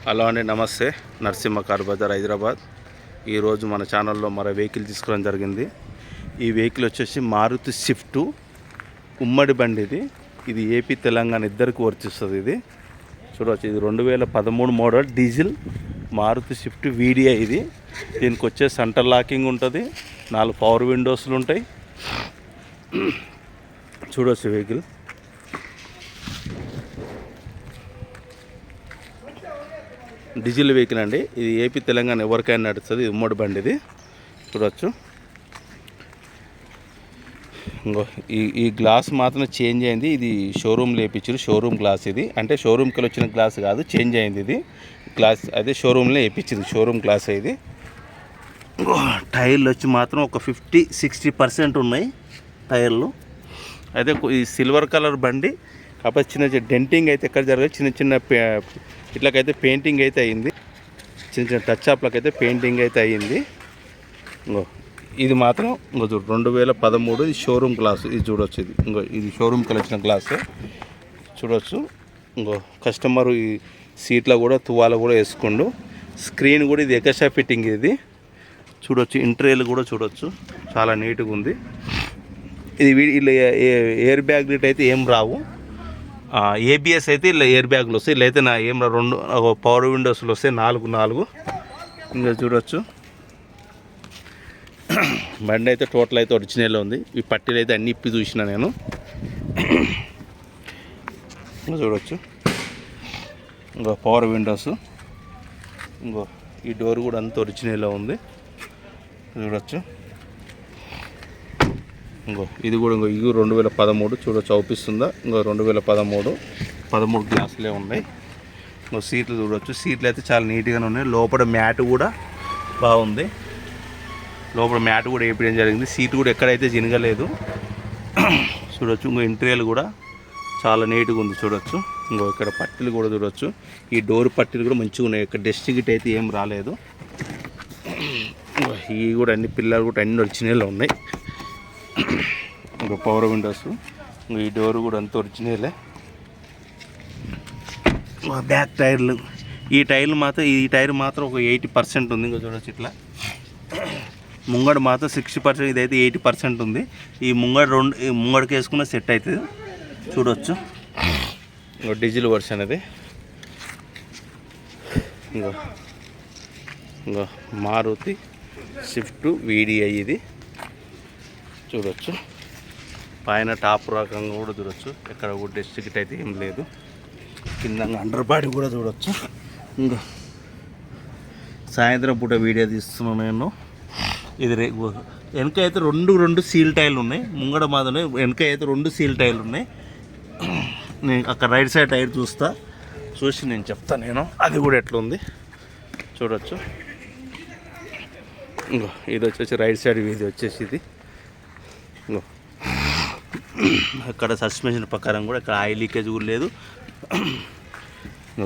Hello అండి, నమస్తే. Narasimha car Bazar Hyderabad. ఈరోజు మన ఛానల్లో మరో వెహికల్ తీసుకోవడం జరిగింది. ఈ వెహికల్ వచ్చేసి మారుతి స్విఫ్ట్ ఉమ్మడి బండి. ఇది ఏపీ తెలంగాణ ఇద్దరికి వర్తిస్తుంది. ఇది చూడవచ్చు. ఇది 2013 model diesel Maruti Swift video. ఇది దీనికి వచ్చే సెంటర్ లాకింగ్ ఉంటుంది, 4 పవర్ విండోస్లు ఉంటాయి. చూడవచ్చు వెహికల్. డీజిల్ వెహికల్ అండి. ఇది ఏపీ తెలంగాణ ఎవరికైనా నడుస్తుంది. ఉమ్మడి బండి ఇది. చూడవచ్చు. ఇంకో ఈ గ్లాస్ మాత్రం చేంజ్ అయింది. ఇది షోరూమ్లో వేయించారు. షోరూమ్ గ్లాస్ ఇది. అంటే షోరూమ్కి వచ్చిన గ్లాస్ కాదు, చేంజ్ అయింది ఇది గ్లాస్. అదే షోరూమ్లో వేయించింది, షోరూమ్ గ్లాస్ ఇది. టైర్లు వచ్చి మాత్రం ఒక 50-60% ఉన్నాయి టైర్లు. అయితే ఈ సిల్వర్ కలర్ బండి. కాకపోతే చిన్న చిన్న డెంటింగ్ అయితే ఎక్కడ జరగదు. చిన్న చిన్న ఇట్లకైతే పెయింటింగ్ అయితే అయ్యింది. చిన్న చిన్న టచ్ అప్లకైతే అయితే పెయింటింగ్ అయితే అయ్యింది. ఇది మాత్రం 2013 ఇది షోరూమ్ గ్లాస్. ఇది చూడవచ్చు. ఇది షోరూమ్కి వచ్చిన గ్లాస్ చూడవచ్చు. కస్టమర్ ఈ సీట్లో కూడా తువాల కూడా వేసుకోండు. స్క్రీన్ కూడా ఇది ఎకషా ఫిట్టింగ్. ఇది చూడవచ్చు. ఇంటీరియర్ కూడా చూడవచ్చు, చాలా నీట్గా ఉంది. ఇది ఎయిర్ బ్యాగ్ రేట్ అయితే ఏం రావు. ఏబిఎస్ అయితే ఇలా ఎయిర్ బ్యాగ్లు వస్తాయి. ఇలా అయితే ఏం 2 పవర్ విండోస్లు వస్తాయి, 4 ఇంకా చూడవచ్చు. బండి అయితే టోటల్ అయితే ఒరిజినల్ ఉంది. ఈ పట్టీలు అయితే అన్ని ఇప్పి చూసిన నేను. చూడవచ్చు. Power Windows. ఈ డోర్ కూడా అంత ఒరిజినల్లో ఉంది. చూడవచ్చు. ఇది కూడా ఇది 2013 చూడవచ్చు. అవుపిస్తుందా? 2013 గ్లాసులే ఉన్నాయి. సీట్లు చూడవచ్చు. సీట్లు అయితే చాలా నీట్గానే ఉన్నాయి. లోపల మ్యాట్ కూడా బాగుంది. లోపల మ్యాట్ కూడా వేయడం జరిగింది. సీట్ కూడా ఎక్కడైతే జినగలేదు. చూడవచ్చు. ఇంటీరియర్ కూడా చాలా నీట్గా ఉంది. చూడవచ్చు. ఇక్కడ పట్టీలు కూడా చూడవచ్చు. ఈ డోర్ పట్టీలు కూడా మంచిగా ఉన్నాయి. ఇక్కడ డస్ట్ గిట్ అయితే ఏం రాలేదు. ఇవి కూడా అన్ని పిల్లలు కూడా అన్ని ఒరిజినల్ ఉన్నాయి. Power Windows. ఈ డోర్ కూడా అంత ఒరిజినలే. బ్యాక్ టైర్లు. ఈ టైర్ మాత్రం ఒక 80% ఉంది. ఇంకా చూడవచ్చు. ఇట్లా ముంగడు మాత్రం 60%, ఇదైతే 80% ఉంది. ఈ ముంగడికి వేసుకున్న సెట్ అవుతుంది. చూడవచ్చు. డీజిల్ వర్షన్ అది. ఇంకా మారుతి స్విఫ్ట్ వీడిఐ ఇది. చూడవచ్చు. పైన టాప్ రకంగా కూడా చూడవచ్చు. ఎక్కడ కూడా డస్ట్ గిట్ అయితే ఏం లేదు. కింద అండర్ బాడీ కూడా చూడవచ్చు. ఇంకా సాయంత్రం పూట వీడియో తీస్తున్నాను నేను. ఇది వెనక అయితే రెండు సీల్ టైర్లు ఉన్నాయి. ముంగడ మాత్రమే వెనక అయితే 2 సీల్ టైర్లు ఉన్నాయి. నేను అక్కడ రైట్ సైడ్ టైర్ చూసి నేను చెప్తాను నేను అది కూడా ఎట్లా ఉంది. చూడవచ్చు. ఇది వచ్చేసి రైట్ సైడ్. ఇది వచ్చేసి ఇది అక్కడ సస్పెన్షన్ ప్రకారం కూడా ఇక్కడ ఆయిల్ లీకేజ్ కూడా లేదు.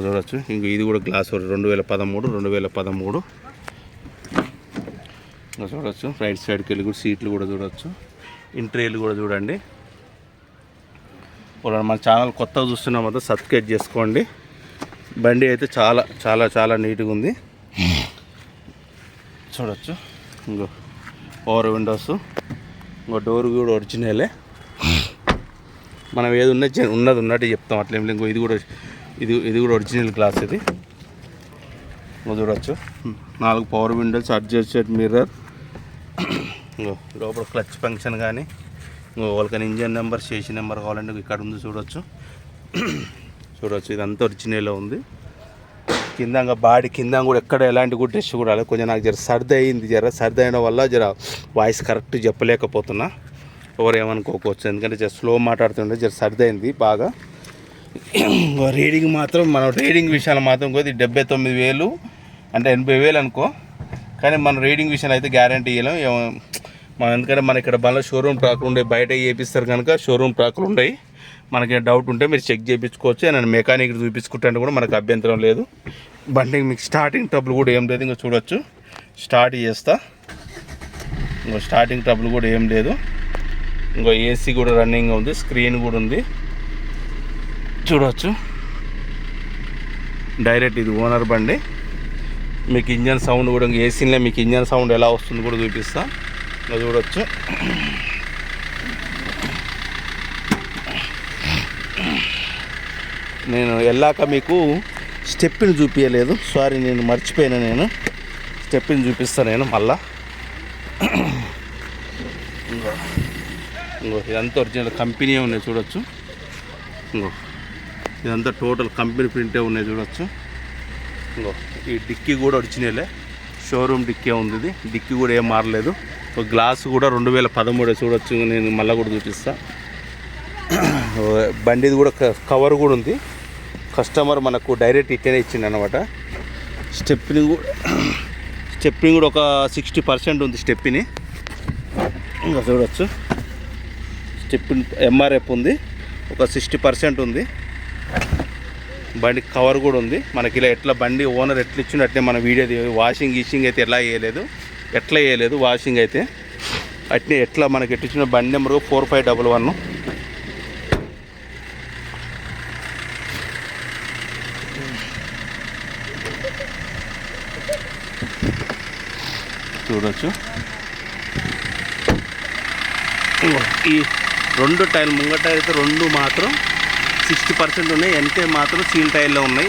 చూడవచ్చు. ఇంక ఇది కూడా గ్లాస్ 2013 చూడవచ్చు. రైట్ సైడ్కి వెళ్ళి కూడా సీట్లు కూడా చూడవచ్చు. ఇంటీరియర్ కూడా చూడండి. మన ఛానల్ కొత్తగా చూస్తున్నాం కదా, సబ్స్క్రైబ్ చేసుకోండి. బండి అయితే చాలా చాలా చాలా నీట్గా ఉంది. చూడవచ్చు. Power Windows. డోర్ కూడా ఒరిజినలే. మనం ఏది ఉన్నట్టు చెప్తాం, అట్లేం లేదు. ఇది కూడా ఒరిజినల్ గ్లాస్. ఇది చూడవచ్చు. 4 పవర్ విండోస్, అడ్జస్టెడ్ మిర్రర్. లోపల క్లచ్ ఫంక్షన్ కానీ వాళ్ళకని ఇంజన్ నెంబర్, స్టేషన్ నెంబర్ కావాలంటే ఇక్కడ ఉంది. చూడవచ్చు. ఇదంతా ఒరిజినల్లో ఉంది. కింద బాడీ కింద కూడా ఎక్కడ ఎలాంటి కూడా టెస్ట్ కూడా రాలేదు. కొంచెం నాకు సర్ది అయింది. సర్ది అయిన వల్ల వాయిస్ కరెక్ట్ చెప్పలేకపోతున్నా. ఎవరు ఏమనుకోవచ్చు, ఎందుకంటే స్లో మాట్లాడుతుంటే సర్ది అయింది బాగా. రీడింగ్ మాత్రం మనం విషయాలు మాత్రం 79,000 అంటే 80,000 అనుకో. కానీ మన రీడింగ్ విషయాలు అయితే గ్యారంటీ ఇవ్వలేం మనం. ఎందుకంటే మన ఇక్కడ బండ్లో షోరూమ్ ట్రాక్లు ఉండే, బయట చేపిస్తారు కనుక షోరూమ్ ట్రాక్లు ఉన్నాయి. మనకి డౌట్ ఉంటే మీరు చెక్ చేయించుకోవచ్చు. నేను మెకానిక్ చూపించుకుంటే కూడా మనకు అభ్యంతరం లేదు. బండికి మీకు స్టార్టింగ్ ట్రబుల్ కూడా ఏం లేదు. ఇంకా చూడవచ్చు. స్టార్ట్ చేస్తా. స్టార్టింగ్ ట్రబుల్ కూడా ఏం లేదు. ఏసీ కూడా రన్నింగ్ ఉంది. స్క్రీన్ కూడా ఉంది. చూడవచ్చు. డైరెక్ట్ ఇది ఓనర్ బండి. మీకు ఇంజన్ సౌండ్ కూడా ఏసీలో మీకు ఇంజన్ సౌండ్ ఎలా వస్తుంది కూడా చూపిస్తా, చూడవచ్చు. నేను వెళ్ళాక మీకు స్టెప్ని చూపించలేదు, సారీ నేను మర్చిపోయినా. నేను స్టెప్ని చూపిస్తాను నేను మళ్ళా. ఇంకో ఇదంతా ఒరిజినల్ కంపెనీ ఉన్నాయి చూడొచ్చు. ఇంకో ఇదంతా టోటల్ కంపెనీ ప్రింటే ఉన్నాయి చూడొచ్చు. ఇంకో ఈ డిక్కీ కూడా ఒరిజినలే, షోరూమ్ డిక్కీ ఉంది. ఇది డిక్కీ కూడా ఏం మారలేదు. గ్లాస్ కూడా 2013 చూడొచ్చు. నేను మళ్ళీ కూడా చూపిస్తా. బండిది కూడా కవర్ కూడా ఉంది. కస్టమర్ మనకు డైరెక్ట్ ఇట్లనే ఇచ్చింది అనమాట. స్టెప్ని కూడా ఒక 60% ఉంది స్టెప్ని. ఇంకా చూడవచ్చు స్టెప్ని ఎంఆర్ఎఫ్ ఉంది, ఒక 60% ఉంది. బండి కవర్ కూడా ఉంది. మనకి ఇలా ఎట్లా బండి ఓనర్ ఎట్లా ఇచ్చిండు అట్లే మన వీడియో వాషింగ్ గీషింగ్ అయితే ఎట్లా వేయలేదు వాషింగ్ అయితే అట్నే ఎట్లా మనకి ఎట్టించిన బండి నెంబర్ 4511. చూడవచ్చు. ఈ 2 టైర్లు ముంగట అయితే 2 మాత్రం 60% ఉన్నాయి. వెనకే మాత్రం సీల్ టైర్లో ఉన్నాయి.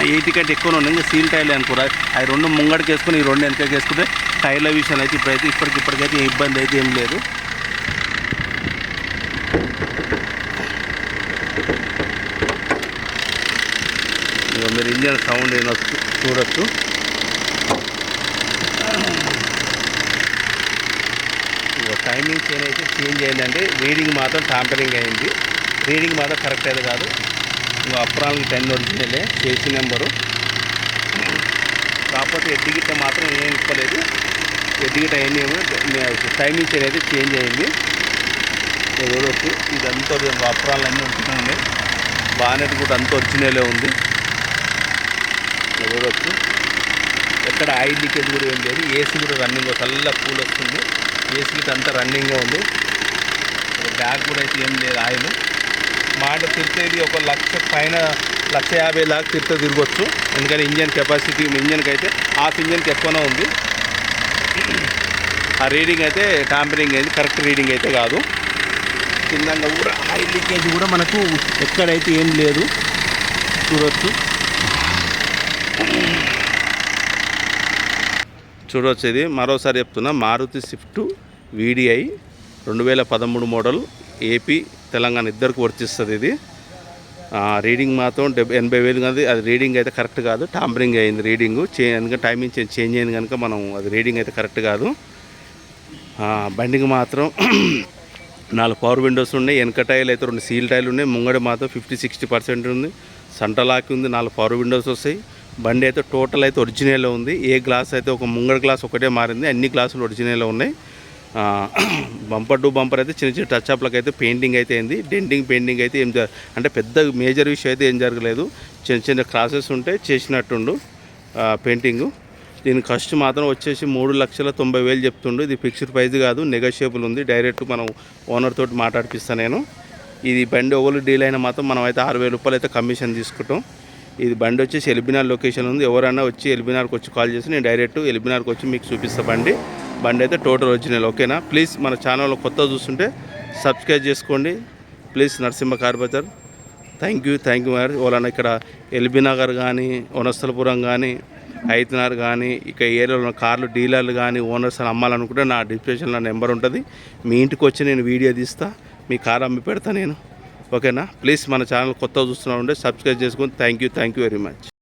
80 కంటే ఎక్కువ ఉన్నాయి. ఇంకా సీల్ టైర్లు అనుకోరా. అవి 2 ముంగడికి వేసుకొని ఈ 2 వెనకకి వేసుకుంటే టైర్ల విషయాలు అయితే ఇప్పటికైతే ఇబ్బంది అయితే ఏం లేదు. మీరు ఇంజన్ సౌండ్ ఏమో చూడొచ్చు. టైమింగ్స్ ఏదైతే చేంజ్ అయిందంటే రీడింగ్ మాత్రం టాంపరింగ్ అయింది. రీడింగ్ మాత్రం కరెక్ట్ అయితే కాదు. అప్రాల్కి 10 ఒరిజినలే చేసి నెంబరు. కాకపోతే ఎడ్డిగిట్ట మాత్రం ఏం ఇప్పలేదు. ఎడ్డిగిట్ట అన్నీ టైమింగ్స్ అనేది చేంజ్ అయింది. చూడవచ్చు. ఇదంతా అప్రాలు అన్నీ ఉంటున్నాయి. బానెట్ కూడా అంతా ఒరిజినలే ఉంది. చూడవచ్చు. ఎక్కడ ఆయిల్ లీకేజ్ కూడా ఏం లేదు. ఏసీ కూడా రన్నింగ్ చల్ల కూల్ వస్తుంది. ఏసీ గిట్ అంతా రన్నింగ్గా ఉంది. బ్యాగ్ కూడా అయితే ఏం లేదు ఆయిల్. మాట తిరిగేది 1 లక్ష పైన 1,50,000 దాకా తిరగవచ్చు. ఎందుకంటే ఇంజన్ కెపాసిటీ ఇంజన్కి అయితే హాఫ్ ఇంజన్కి ఎక్కువనే ఉంది. ఆ రీడింగ్ అయితే టాంపరింగ్ అయింది, కరెక్ట్ రీడింగ్ అయితే కాదు. కింద కూడా ఆయిల్ లీకేజ్ కూడా మనకు ఎక్కడైతే ఏం లేదు చూడవచ్చు. ఇది మరోసారి చెప్తున్నా, Maruti Swift VDI 2013 model, AP Telangana ఇద్దరికి వర్తిస్తుంది. ఇది రీడింగ్ మాత్రం 80,000 కాదు. అది రీడింగ్ అయితే కరెక్ట్ కాదు, టాంపరింగ్ అయింది రీడింగు. ఎందుకంటే టైమింగ్ చేంజ్ అయింది కనుక మనం అది రీడింగ్ అయితే కరెక్ట్ కాదు. బండికి మాత్రం 4 పవర్ విండోస్ ఉన్నాయి. వెనక టైర్లు అయితే 2 సీల్ టైర్లు ఉన్నాయి. ముంగడి మాత్రం 50-60% ఉంది. సంటలాకి ఉంది. 4 పవర్ విండోస్ వస్తాయి. బండి అయితే టోటల్ అయితే ఒరిజినల్లో ఉంది. ఏ గ్లాస్ అయితే ఒక ముంగడి గ్లాస్ ఒకటే మారింది. అన్ని గ్లాసులు ఒరిజినల్లో ఉన్నాయి. బంపర్ టు బంపర్ అయితే చిన్న చిన్న టచ్అప్లకు అయితే పెయింటింగ్ అయితే అయింది. డెంటింగ్ పెయింటింగ్ అయితే అంటే పెద్ద మేజర్ విషయం అయితే ఏం జరగలేదు. చిన్న చిన్న క్రాసెస్ ఉంటే చేసినట్టుండు పెయింటింగు. దీని ఖర్చు మాత్రం వచ్చేసి 3,90,000 చెప్తుండు. ఇది ఫిక్స్డ్ ప్రైస్ కాదు, నెగోషియబుల్ ఉంది. డైరెక్ట్ మనం ఓనర్ తోటి మాట్లాడిపిస్తాను నేను. ఇది బండి ఓవర్ డీల్ అయినా మాత్రం మనం అయితే 6,000 రూపాయలు అయితే కమిషన్ తీసుకుంటాం. ఇది బండి వచ్చేసి ఎల్బినార్ లొకేషన్ ఉంది. ఎవరైనా వచ్చి ఎల్బినార్కి వచ్చి కాల్ చేసి నేను డైరెక్ట్ ఎల్బినార్కి వచ్చి మీకు చూపిస్తా. బండి అయితే టోటల్ ఒరిజినల్. ఓకేనా? ప్లీజ్ మన ఛానల్లో కొత్త చూస్తుంటే సబ్స్క్రైబ్ చేసుకోండి please. Narasimha car Bazaar. Thank you మరి. వాళ్ళని ఇక్కడ ఎల్బీనగర్ కానీ, వనస్థలపురం కానీ, హైతనార్ కానీ, ఇక ఏరియాలో కార్లు డీలర్లు కానీ ఓనర్స్ అని అమ్మాలనుకుంటే నా డిస్క్రిప్షన్లో నెంబర్ ఉంటుంది. మీ ఇంటికి వచ్చి నేను వీడియో తీస్తా, మీ కార్ అమ్మి పెడతా నేను. ఓకేనా? ప్లీజ్ మన ఛానల్ కొత్త చూస్తున్నా ఉంటే సబ్స్క్రైబ్ చేసుకొని థ్యాంక్ యూ వెరీ మచ్.